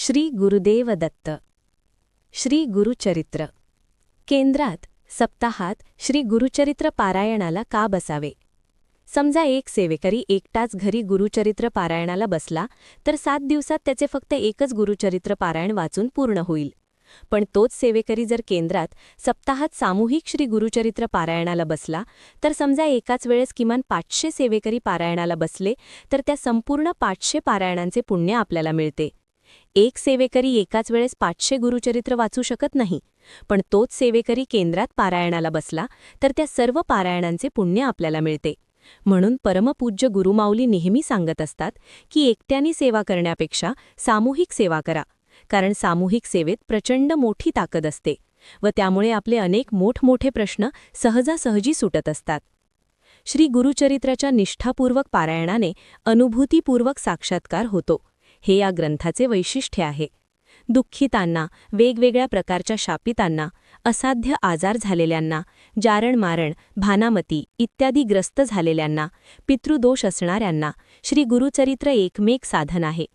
श्री गुरुदेव दत्त. श्री गुरुचरित्र. केंद्रात सप्ताहात श्री गुरुचरित्र पारायणाला का बसावे? समजा एक सेवेकरी एकटाच घरी गुरुचरित्र पारायणाला बसला तर 7 दिवसात त्याचे फक्त एकच गुरुचरित्र पारायण वाचून पूर्ण होईल. पण तोच सेवेकरी जर केंद्रात सप्ताहात सामूहिक श्री गुरुचरित्र पारायणाला बसला तर समजा एकाच वेळेस किमान 500 सेवेकरी पारायणाला बसले तर त्या संपूर्ण 500 पारायणांचे पुण्य आपल्याला मिळते. एक सेवेकरी एकाच वेळेस 500 गुरुचरित्र वाचू शकत नाही, पण तोच सेवेकरी केंद्रात पारायणाला बसला तर त्या सर्व पारायणांचे पुण्य आपल्याला मिळते. म्हणून परमपूज्य गुरुमाऊली नेहमी सांगत असतात की एकट्याने सेवा करण्यापेक्षा सामूहिक सेवा करा, कारण सामूहिक सेवेत प्रचंड मोठी ताकद असते व त्यामुळे आपले अनेक मोठमोठे प्रश्न सहजासहजी सुटत असतात. श्री गुरुचरित्राच्या निष्ठापूर्वक पारायणाने अनुभूतीपूर्वक साक्षात्कार होतो, हे या ग्रंथाचे वैशिष्ट्य आहे. दुःखितांना, वेगवेगळ्या प्रकारच्या शापितांना, असाध्य आजार झालेल्यांना, जारण-मारण, भानामती इत्यादी ग्रस्त झालेल्यांना, पितृदोष असणाऱ्यांना श्री गुरुचरित्र एकमेक साधन आहे.